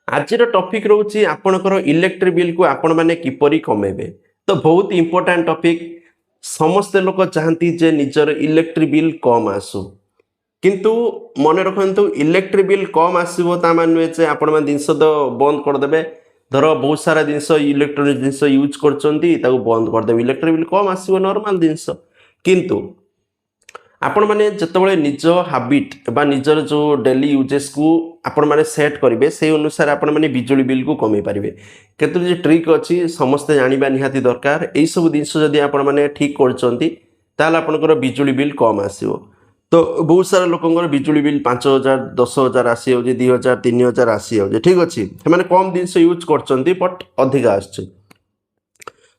आज टॉपिक रोचे आपणकर इलेक्ट्रिक बिल को आपण माने किपरि कमेबे। तो बहुत इंपोर्टेंट टॉपिक। समस्त लोक चाहती जे निजर इलेक्ट्रिक बिल कम आसु, किंतु मन रखु इलेक्ट्रिक बिल कम आसो ता नुहे जे आपण मैंने जिनस तो बंद करदे। धर बहुत सारा जिनस इलेक्ट्रोनिक जिनस यूज कर बंद करदे, इलेक्ट्रिक बिल कम आसो नॉर्मल जिनस। किंतु आपण मैंने जिते निज हाबिट बा निजर जो डेली यूजेस को आपण मैंने सेट करेंगे से अनुसार आपण मैंने बिजुली बिल को कमी पारे। केतु ट्रिक अच्छी समस्ते जाना निहाती दरकार। यही सब जिनस जदि आपण मैंने ठीक कर बिजुली बिल कम आसो। तो बहुत सारा लोकंर बिजुली बिल 5000 10,000 आसी हो, 2,000 3,000 आसी हो। ठीक अच्छे से कम जिनस यूज कर बट अधिका आस।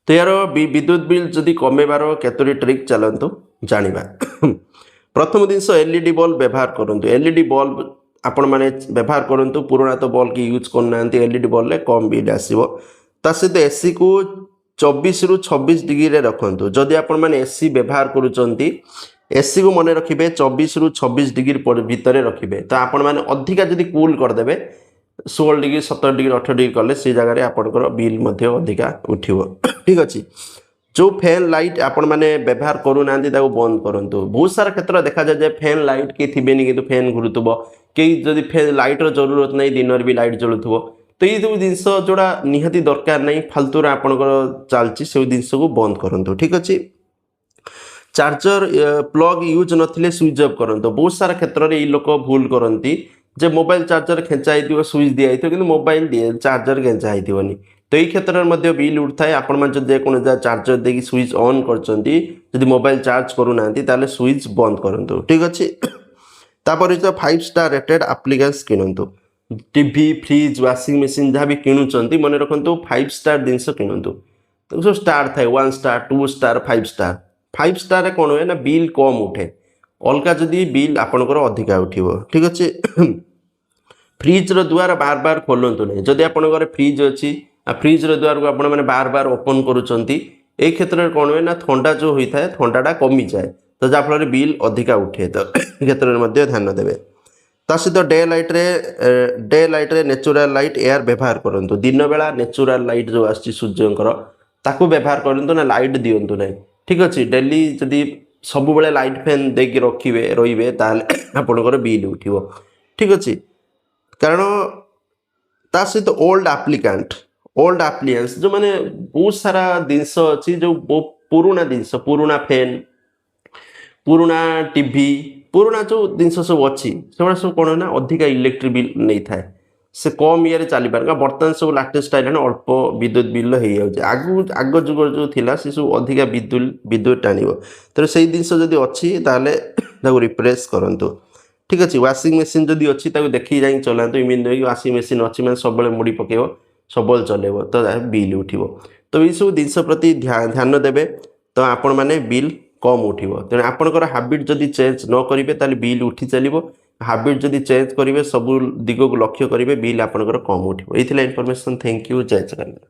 तो यार विद्युत बिल जदि कमेबार केतोटी ट्रिक चलतु जानिबा। प्रथम जिनस एलईडी बल्ब व्यवहार करूँ। एलईडी बल्ब आपण मैंने व्यवहार करूँ। पुराना तो बल्ब की यूज करना, एलईडी बल्ब में कम बिल आसो। ता सहित एसी को 24 रु 26 डिग्री रे रखु। जदि आपण मैंने एसी व्यवहार करुँच, एसी को मन रखिए 24 रु 26 डिग्री भितर रखिए। तो आपण मैंने अधिका जदि कूल करदे 16 डिग्री 17 डिग्री 18 डिग्री कले से जगह आपंकर बिल अधिका उठिव। ठीक अच्छे। जो फैन लाइट आपण मैंने व्यवहार करूना बंद करूँ। बहुत सारा क्षेत्र देखा जाए फैन लाइट किए थे कि फैन घुरुव कई जदि फैन लाइटर जरूरत नहीं, दिन भी लाइट जलुव। तो ये जो जिनस जोड़ा निहाती दरकार नहीं फालतू आपंकर चलती से जिनस को बंद करूँ। ठीक अच्छे। चार्जर प्लग यूज नथिले स्विच ऑफ करूँ। बहुत सारा क्षेत्र में लोक भूल करती जे मोबाइल चार्जर खेचाई स्विच दिखाई कि मोबाइल चार्जर खेचाईनी। तो ये क्षेत्र में बिल उठाए। आपण जेको चार्जर देखिए स्विच ऑन कर मोबाइल चार्ज करूना स्विच बंद करूँ। ठीक अच्छे। तापर 5 स्टार रेटेड एप्लिकेंस किणु। टीवी फ्रिज वाशिंग मशीन जहाँ भी किणुंट मन रखु 5 स्टार जिनस किणु। तो सब स्टार थाए 1 स्टार 2 स्टार 5 स्टार। 5 स्टार कौन हुए ना बिल कम उठे, अलग जदि बिल आपंकर अधिका उठिव। ठीक अच्छे। फ्रिज द्वार बार बार खोलतु नहीं। जदि आपंकर फ्रिज अच्छी फ्रिज द्वार को आप बार बार ओपन करुँच, ये क्षेत्र में कौन हुए ना ठंडा जो होता है ठंडाटा कमी जाए। तो जहाँफल बिल अधिका उठे। तो क्षेत्र में ध्यान देवे। ता सहित डे लाइट रे नेचुरल लाइट एयर व्यवहार करूँ। दिन बेला नेचुरल लाइट जो आसी सूर्यंकर ताकू व्यवहार करूँ ना, लाइट दिंतु ना। ठीक अच्छे। डेली जदि सब बेले लाइट फैन देकी रखिए रे आपंकर बिल उठिव। ठीक अच्छे। कारण ता सहित ओल्ड एप्लियंस जो माने बहुत सारा जिनस अच्छी जो पुराना जिनस, पुराना फैन, पुराना टीवी, पुराना जो जिनस सब अच्छी से सब कौन ना अधिका इलेक्ट्रिक बिल नहीं थाए। से कम ये चली पारे। बर्तमान सब लाटेस्ट आइलान अल्प विद्युत बिल हो जाए। आग जुग जो थिला से सब अधिका विद्युत टाणव। तो से जिनस जदि अच्छी रिप्लेस करूँ। ठीक अच्छे। वाशिंग मशीन जदि अच्छी देखिए जाए चलातु। इमिन वाशिंग मशीन अच्छी मैंने सब मुड़ी पकेब सब चलेब तो बिल उठिव। तो ये सब जिनस प्रति ध्यान देवे। तो आपण मैंने बिल कम उठिव। तेणु आपंकर हाबिट जदि चेंज न करेंगे बिल उठी चलो। हाबिट जदि चेंज करेंगे सब दिग को लक्ष्य करेंगे बिल आपंकर कम उठिव। ये इनफॉरमेशन। Thank you. जय जगन्नाथ।